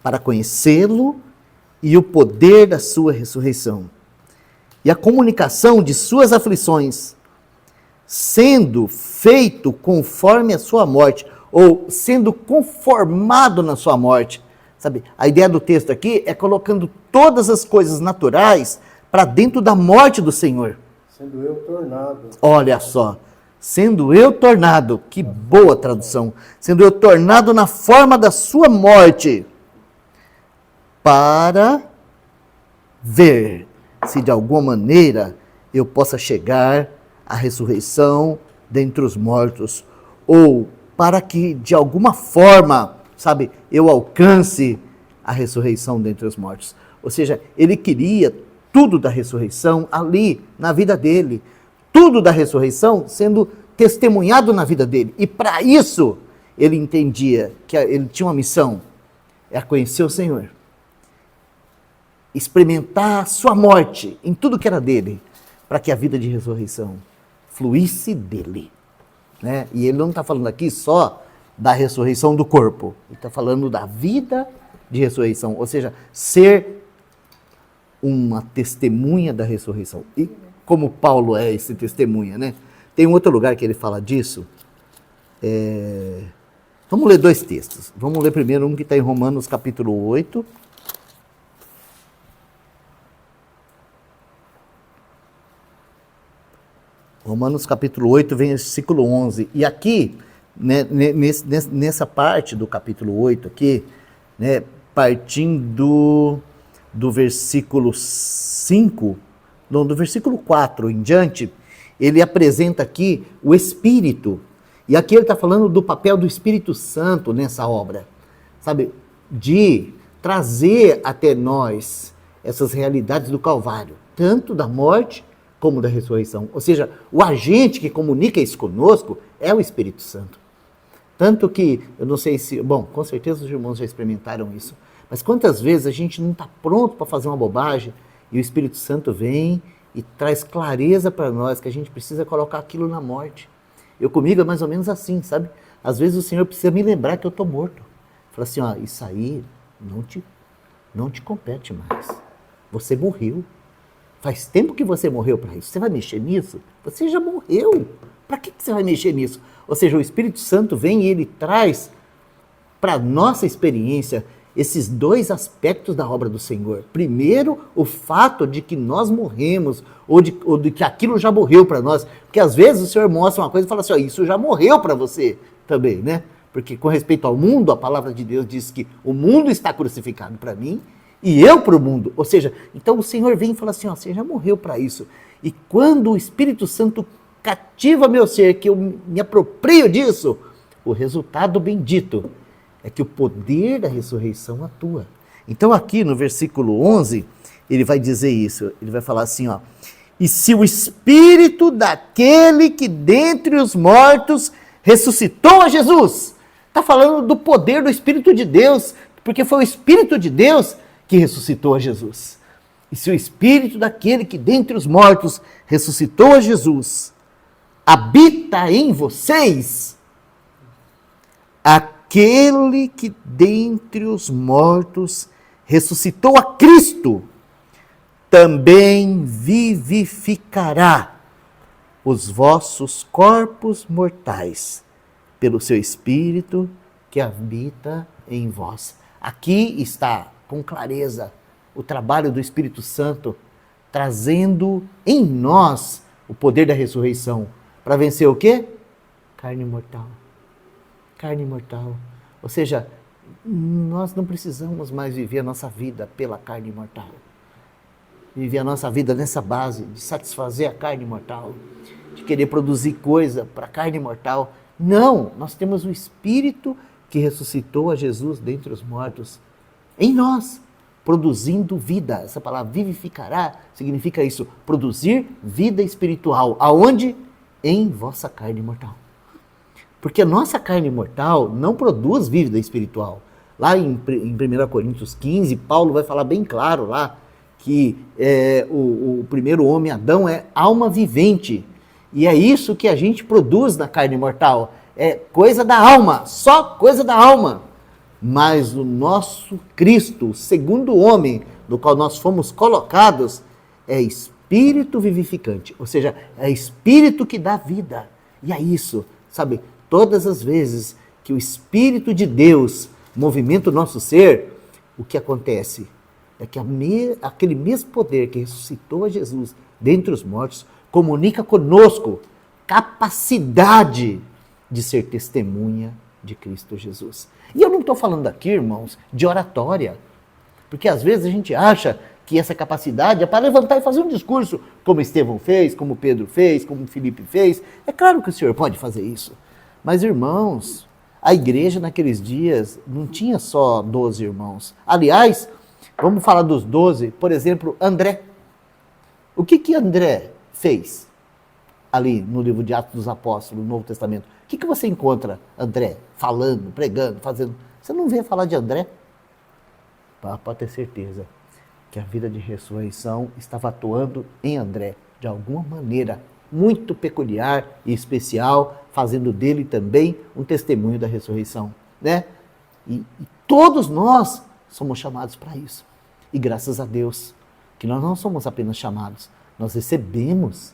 Para conhecê-lo e o poder da sua ressurreição. E a comunicação de suas aflições, sendo feito conforme a sua morte, ou sendo conformado na sua morte. Sabe, a ideia do texto aqui é colocando todas as coisas naturais para dentro da morte do Senhor. Sendo eu tornado. Olha só. Sendo eu tornado, que boa tradução, sendo eu tornado na forma da sua morte, para ver se de alguma maneira eu possa chegar à ressurreição dentre os mortos, ou para que de alguma forma, sabe, eu alcance a ressurreição dentre os mortos. Ou seja, ele queria tudo da ressurreição ali na vida dele, tudo da ressurreição sendo testemunhado na vida dele. E para isso, ele entendia que ele tinha uma missão, é conhecer o Senhor, experimentar a sua morte em tudo que era dele, para que a vida de ressurreição fluísse dele. Né? E ele não está falando aqui só da ressurreição do corpo, ele está falando da vida de ressurreição, ou seja, ser uma testemunha da ressurreição. E como Paulo é esse testemunha, né? Tem um outro lugar que ele fala disso. Vamos ler 2 textos. Vamos ler primeiro um que está em Romanos capítulo 8. Romanos capítulo 8, versículo 11. E aqui, né, nessa parte do capítulo 8 aqui, né, partindo do versículo 5, não, do versículo 4 em diante, ele apresenta aqui o Espírito. E aqui ele está falando do papel do Espírito Santo nessa obra, sabe? De trazer até nós essas realidades do Calvário, tanto da morte como da ressurreição. Ou seja, o agente que comunica isso conosco é o Espírito Santo. Tanto que, eu não sei se... Bom, com certeza os irmãos já experimentaram isso. Mas quantas vezes a gente não está pronto para fazer uma bobagem e o Espírito Santo vem e traz clareza para nós que a gente precisa colocar aquilo na morte. Eu comigo é mais ou menos assim, sabe? Às vezes o Senhor precisa me lembrar que eu estou morto. Fala assim, ó, isso aí não te compete mais. Você morreu. Faz tempo que você morreu para isso. Você vai mexer nisso? Você já morreu. Para que você vai mexer nisso? Ou seja, o Espírito Santo vem e ele traz para a nossa experiência esses 2 aspectos da obra do Senhor. Primeiro, o fato de que nós morremos, ou de que aquilo já morreu para nós. Porque às vezes o Senhor mostra uma coisa e fala assim, ó, isso já morreu para você também, né? Porque com respeito ao mundo, a palavra de Deus diz que o mundo está crucificado para mim e eu para o mundo. Ou seja, então o Senhor vem e fala assim, ó, você já morreu para isso. E quando o Espírito Santo cativa meu ser, que eu me aproprio disso, o resultado bendito é que o poder da ressurreição atua. Então aqui no versículo 11, ele vai dizer isso, ele vai falar assim, ó, e se o Espírito daquele que dentre os mortos ressuscitou a Jesus, está falando do poder do Espírito de Deus, porque foi o Espírito de Deus que ressuscitou a Jesus. E se o Espírito daquele que dentre os mortos ressuscitou a Jesus, habita em vocês, aquele que dentre os mortos ressuscitou a Cristo, também vivificará os vossos corpos mortais pelo seu Espírito que habita em vós. Aqui está com clareza o trabalho do Espírito Santo trazendo em nós o poder da ressurreição para vencer o quê? Carne mortal. Carne mortal. Ou seja, nós não precisamos mais viver a nossa vida pela carne mortal. Viver a nossa vida nessa base de satisfazer a carne mortal, de querer produzir coisa para a carne mortal. Não, nós temos o Espírito que ressuscitou a Jesus dentre os mortos em nós, produzindo vida. Essa palavra vivificará significa isso, produzir vida espiritual. Aonde? Em vossa carne mortal. Porque a nossa carne mortal não produz vida espiritual. Lá em 1 Coríntios 15, Paulo vai falar bem claro lá que o primeiro homem, Adão, é alma vivente. E é isso que a gente produz na carne mortal. É coisa da alma, só coisa da alma. Mas o nosso Cristo, o segundo homem, do qual nós fomos colocados, é espírito vivificante. Ou seja, é espírito que dá vida. E é isso, sabe? Todas as vezes que o Espírito de Deus movimenta o nosso ser, o que acontece é que aquele mesmo poder que ressuscitou a Jesus dentre os mortos, comunica conosco capacidade de ser testemunha de Cristo Jesus. E eu não estou falando aqui, irmãos, de oratória, porque às vezes a gente acha que essa capacidade é para levantar e fazer um discurso, como Estevão fez, como Pedro fez, como Filipe fez. É claro que o Senhor pode fazer isso. Mas, irmãos, a igreja naqueles dias não tinha só 12 irmãos. Aliás, vamos falar dos 12, por exemplo, André. O que André fez ali no livro de Atos dos Apóstolos, no Novo Testamento? O que você encontra André falando, pregando, fazendo? Você não vê falar de André? Pode ter certeza que a vida de ressurreição estava atuando em André. de alguma maneira muito peculiar e especial, fazendo dele também um testemunho da ressurreição, né? E todos nós somos chamados para isso. E graças a Deus, que nós não somos apenas chamados, nós recebemos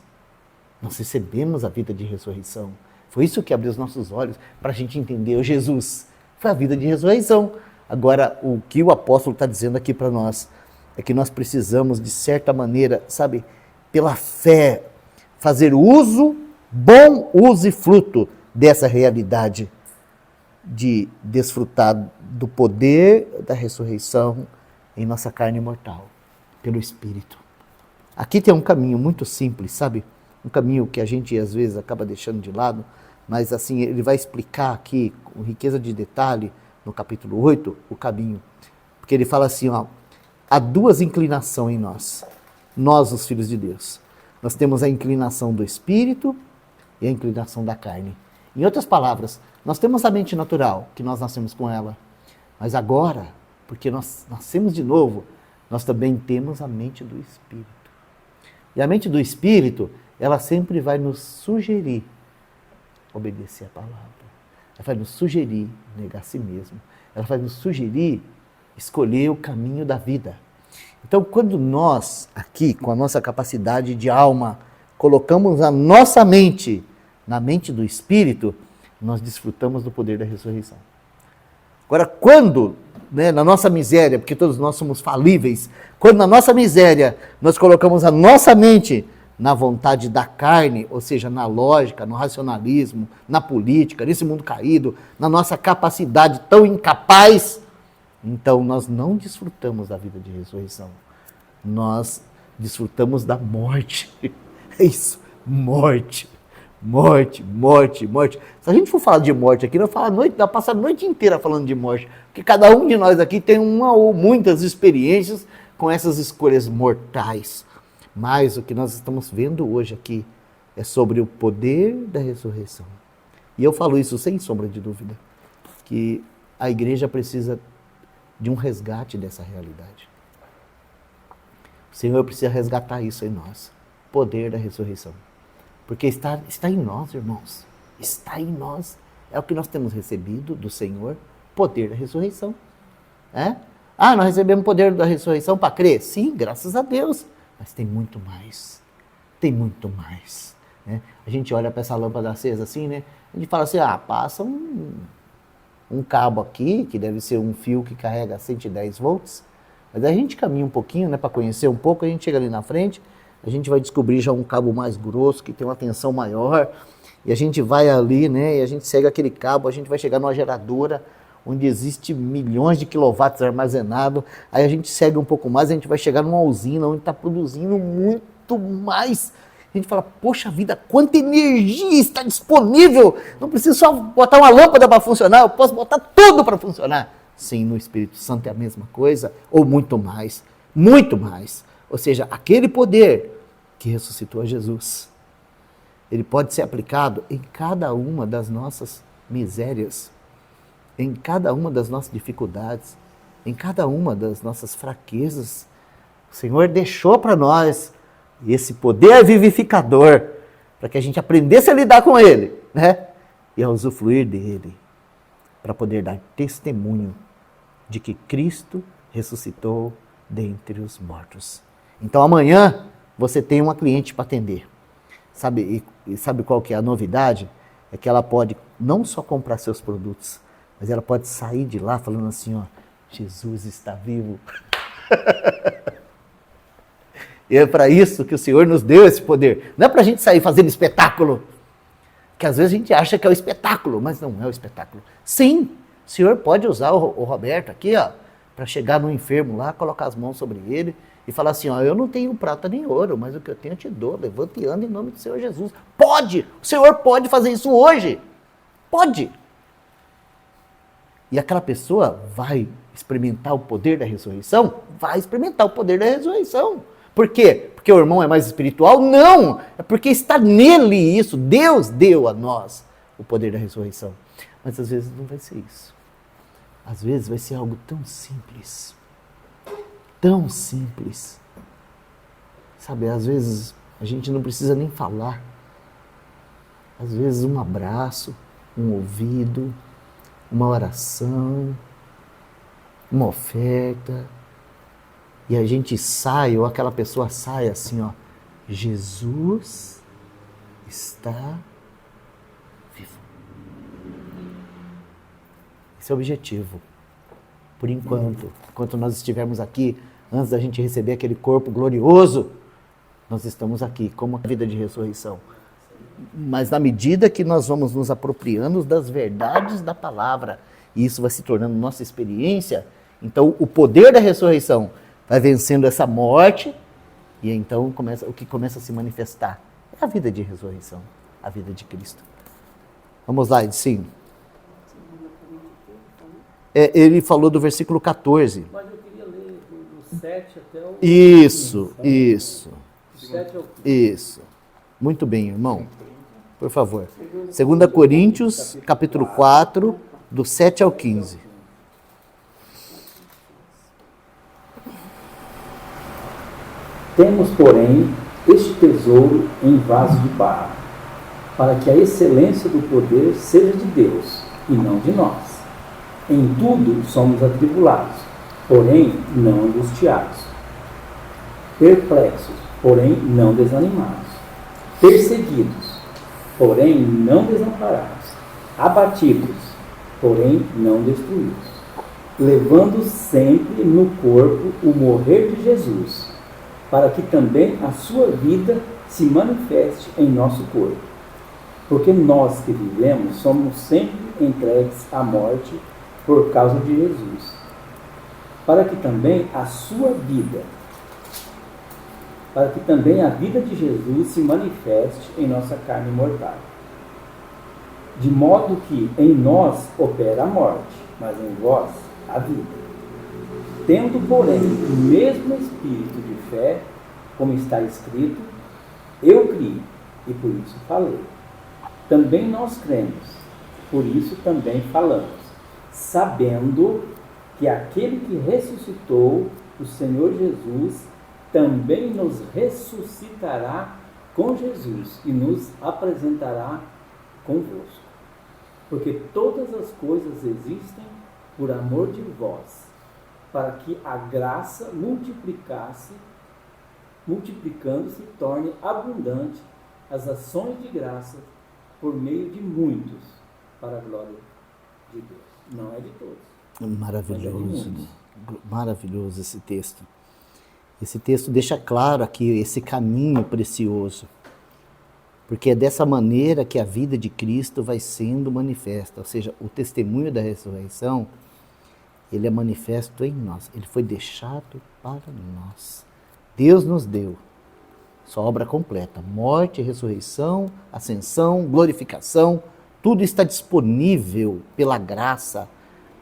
a vida de ressurreição. Foi isso que abriu os nossos olhos para a gente entender o Jesus. Foi a vida de ressurreição. Agora, o que o apóstolo está dizendo aqui para nós é que nós precisamos, de certa maneira, sabe, pela fé, fazer bom uso e fruto dessa realidade de desfrutar do poder da ressurreição em nossa carne mortal, pelo Espírito. Aqui tem um caminho muito simples, sabe? Um caminho que a gente às vezes acaba deixando de lado, mas assim, ele vai explicar aqui, com riqueza de detalhe, no capítulo 8, o caminho. Porque ele fala assim, ó, há duas inclinações em nós os filhos de Deus. Nós temos a inclinação do Espírito e a inclinação da carne. Em outras palavras, nós temos a mente natural, que nós nascemos com ela. Mas agora, porque nós nascemos de novo, nós também temos a mente do Espírito. E a mente do Espírito, ela sempre vai nos sugerir obedecer a palavra. Ela vai nos sugerir negar a si mesmo. Ela vai nos sugerir escolher o caminho da vida. Então, quando nós, aqui, com a nossa capacidade de alma, colocamos a nossa mente na mente do Espírito, nós desfrutamos do poder da ressurreição. Agora, quando, na nossa miséria, porque todos nós somos falíveis, quando na nossa miséria nós colocamos a nossa mente na vontade da carne, ou seja, na lógica, no racionalismo, na política, nesse mundo caído, na nossa capacidade tão incapaz, então nós não desfrutamos da vida de ressurreição. Nós desfrutamos da morte. É isso, morte. Morte, morte, morte. Se a gente for falar de morte aqui, nós passar a noite inteira falando de morte, porque cada um de nós aqui tem uma ou muitas experiências com essas escolhas mortais. Mas o que nós estamos vendo hoje aqui é sobre o poder da ressurreição. E eu falo isso sem sombra de dúvida, que a igreja precisa de um resgate dessa realidade. O Senhor precisa resgatar isso em nós, poder da ressurreição. Porque está em nós, irmãos, está em nós. É o que nós temos recebido do Senhor, poder da ressurreição. Nós recebemos poder da ressurreição para crer? Sim, graças a Deus. Mas tem muito mais. Tem muito mais. Né? A gente olha para essa lâmpada acesa assim, né? A gente fala assim, passa um cabo aqui, que deve ser um fio que carrega 110 volts. Mas a gente caminha um pouquinho, né, para conhecer um pouco, a gente chega ali na frente, a gente vai descobrir já um cabo mais grosso, que tem uma tensão maior, e a gente vai ali, né, e a gente segue aquele cabo, a gente vai chegar numa geradora, onde existe milhões de quilowatts armazenado, aí a gente segue um pouco mais, a gente vai chegar numa usina, onde está produzindo muito mais. A gente fala, poxa vida, quanta energia está disponível, não preciso só botar uma lâmpada para funcionar, eu posso botar tudo para funcionar. Sim, no Espírito Santo é a mesma coisa, ou muito mais, muito mais. Ou seja, aquele poder que ressuscitou a Jesus, ele pode ser aplicado em cada uma das nossas misérias, em cada uma das nossas dificuldades, em cada uma das nossas fraquezas. O Senhor deixou para nós esse poder vivificador, para que a gente aprendesse a lidar com ele, né? E a usufruir dele, para poder dar testemunho de que Cristo ressuscitou dentre os mortos. Então amanhã você tem uma cliente para atender. Sabe qual que é a novidade? É que ela pode não só comprar seus produtos, mas ela pode sair de lá falando assim, Jesus está vivo. E é para isso que o Senhor nos deu esse poder. Não é para a gente sair fazendo espetáculo. Que às vezes a gente acha que é o espetáculo, mas não é o espetáculo. Sim, o Senhor pode usar o Roberto aqui, para chegar no enfermo lá, colocar as mãos sobre ele e falar assim, eu não tenho prata nem ouro, mas o que eu tenho eu te dou. Levanta e anda em nome do Senhor Jesus. Pode! O Senhor pode fazer isso hoje. Pode! E aquela pessoa vai experimentar o poder da ressurreição? Vai experimentar o poder da ressurreição. Por quê? Porque o irmão é mais espiritual? Não! É porque está nele isso. Deus deu a nós o poder da ressurreição. Mas às vezes não vai ser isso. Às vezes vai ser algo tão simples. Tão simples. Sabe, às vezes A gente não precisa nem falar. Às vezes um abraço, um ouvido, uma oração, uma oferta, e a gente sai, ou aquela pessoa sai assim, ó, Jesus está vivo. Esse é o objetivo. Por enquanto nós estivermos aqui, antes da gente receber aquele corpo glorioso, nós estamos aqui, como a vida de ressurreição. Mas na medida que nós vamos nos apropriando das verdades da palavra, e isso vai se tornando nossa experiência, então o poder da ressurreição vai vencendo essa morte, e então o que começa a se manifestar é a vida de ressurreição, a vida de Cristo. Vamos lá, Edinho. Ele falou do versículo 14. Mas eu queria ler do 7 até o... Isso. Do 7 ao 15. Isso. Muito bem, irmão. Por favor. 2 Coríntios, capítulo 4, do 7 ao 15. Temos, porém, este tesouro em vaso de barro, para que a excelência do poder seja de Deus, e não de nós. Em tudo somos atribulados, porém não angustiados. Perplexos, porém não desanimados. Perseguidos, porém não desamparados. Abatidos, porém não destruídos. Levando sempre no corpo o morrer de Jesus, para que também a sua vida se manifeste em nosso corpo. Porque nós que vivemos somos sempre entregues à morte por causa de Jesus, para que também a vida de Jesus se manifeste em nossa carne mortal. De modo que em nós opera a morte, mas em vós a vida. Tendo, porém, o mesmo espírito de fé, como está escrito, eu criei, e por isso falei. Também nós cremos, por isso também falamos, sabendo que aquele que ressuscitou o Senhor Jesus também nos ressuscitará com Jesus e nos apresentará convosco. Porque todas as coisas existem por amor de vós, para que a graça multiplicando-se, torne abundante as ações de graça por meio de muitos, para a glória de Deus. Não é de todos. Maravilhoso, maravilhoso esse texto. Esse texto deixa claro aqui esse caminho precioso, porque é dessa maneira que a vida de Cristo vai sendo manifesta, ou seja, o testemunho da ressurreição, ele é manifesto em nós, ele foi deixado para nós. Deus nos deu sua obra completa, morte, ressurreição, ascensão, glorificação, tudo está disponível pela graça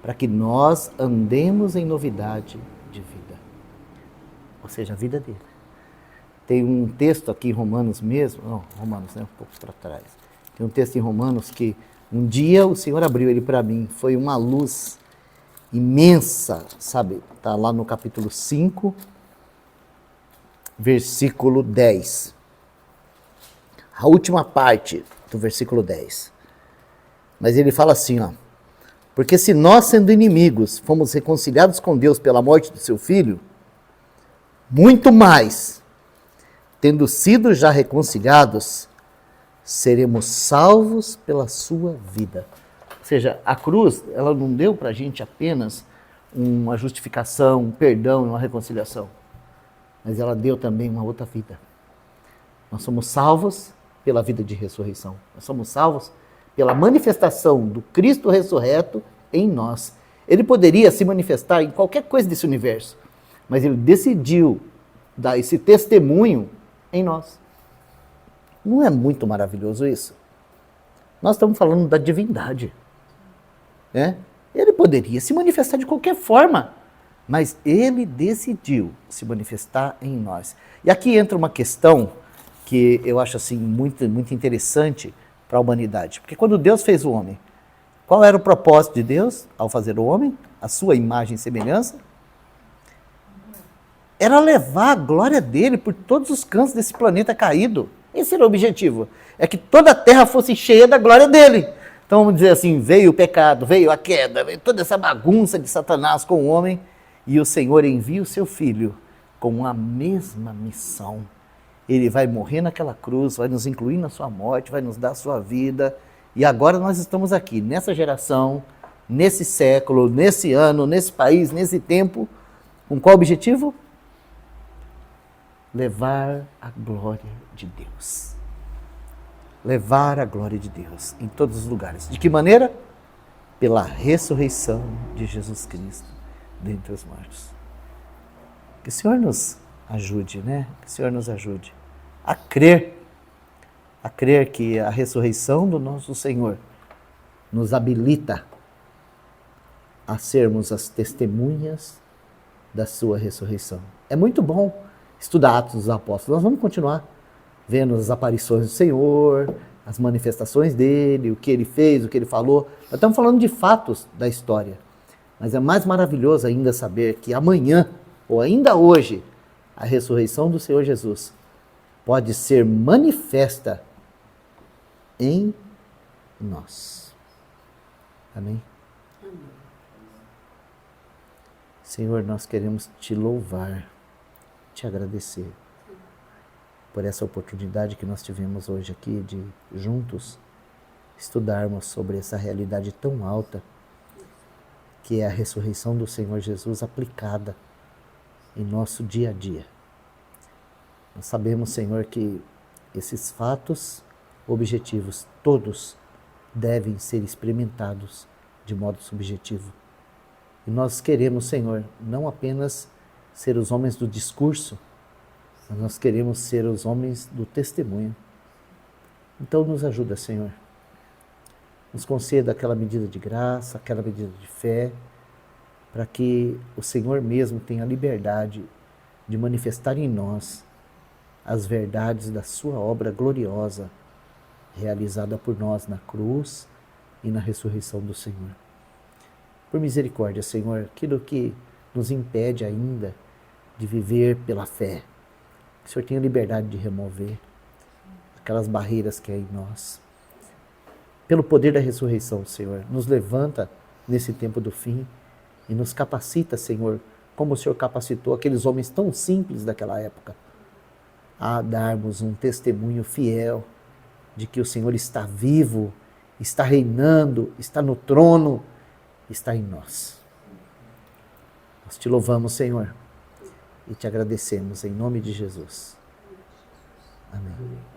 para que nós andemos em novidade de vida, ou seja, a vida dele. Tem um texto aqui em Romanos mesmo, Romanos, né, um pouco para trás, tem um texto em Romanos que um dia o Senhor abriu ele para mim, foi uma luz imensa, sabe, está lá no capítulo 5, versículo 10. A última parte do versículo 10. Mas ele fala assim, ó: porque se nós, sendo inimigos, fomos reconciliados com Deus pela morte do seu Filho, muito mais, tendo sido já reconciliados, seremos salvos pela sua vida. Ou seja, a cruz, ela não deu para a gente apenas uma justificação, um perdão e uma reconciliação, mas ela deu também uma outra vida. Nós somos salvos pela vida de ressurreição. Nós somos salvos pela manifestação do Cristo ressurreto em nós. Ele poderia se manifestar em qualquer coisa desse universo, mas ele decidiu dar esse testemunho em nós. Não é muito maravilhoso isso? Nós estamos falando da divindade, né? Ele poderia se manifestar de qualquer forma, mas ele decidiu se manifestar em nós. E aqui entra uma questão que eu acho assim muito, muito interessante para a humanidade. Porque quando Deus fez o homem, qual era o propósito de Deus ao fazer o homem? A sua imagem e semelhança? era levar a glória dele por todos os cantos desse planeta caído. Esse era o objetivo. É que toda a terra fosse cheia da glória dele. Então vamos dizer assim, veio o pecado, veio a queda, veio toda essa bagunça de Satanás com o homem, e o Senhor envia o seu Filho com a mesma missão. Ele vai morrer naquela cruz, vai nos incluir na sua morte, vai nos dar a sua vida. E agora nós estamos aqui, nessa geração, nesse século, nesse ano, nesse país, nesse tempo, com qual objetivo? Levar a glória de Deus. Levar a glória de Deus em todos os lugares. De que maneira? Pela ressurreição de Jesus Cristo dentre os mortos. Que o Senhor nos ajude, né? Que o Senhor nos ajude a crer que a ressurreição do nosso Senhor nos habilita a sermos as testemunhas da sua ressurreição. É muito bom estudar Atos dos Apóstolos. Nós vamos continuar vendo as aparições do Senhor, as manifestações dele, o que ele fez, o que ele falou. Nós estamos falando de fatos da história. Mas é mais maravilhoso ainda saber que amanhã, ou ainda hoje, a ressurreição do Senhor Jesus pode ser manifesta em nós. Amém? Senhor, nós queremos te louvar, te agradecer por essa oportunidade que nós tivemos hoje aqui de juntos estudarmos sobre essa realidade tão alta que é a ressurreição do Senhor Jesus aplicada em nosso dia a dia. Nós sabemos, Senhor, que esses fatos objetivos todos devem ser experimentados de modo subjetivo. E nós queremos, Senhor, não apenas ser os homens do discurso, mas nós queremos ser os homens do testemunho. Então nos ajuda, Senhor. Nos conceda aquela medida de graça, aquela medida de fé, para que o Senhor mesmo tenha a liberdade de manifestar em nós as verdades da sua obra gloriosa, realizada por nós na cruz e na ressurreição do Senhor. Por misericórdia, Senhor, aquilo que nos impede ainda de viver pela fé, que o Senhor tenha liberdade de remover aquelas barreiras que há em nós. Pelo poder da ressurreição, Senhor, nos levanta nesse tempo do fim e nos capacita, Senhor, como o Senhor capacitou aqueles homens tão simples daquela época, a darmos um testemunho fiel de que o Senhor está vivo, está reinando, está no trono, está em nós. Nós te louvamos, Senhor, e te agradecemos em nome de Jesus. Amém.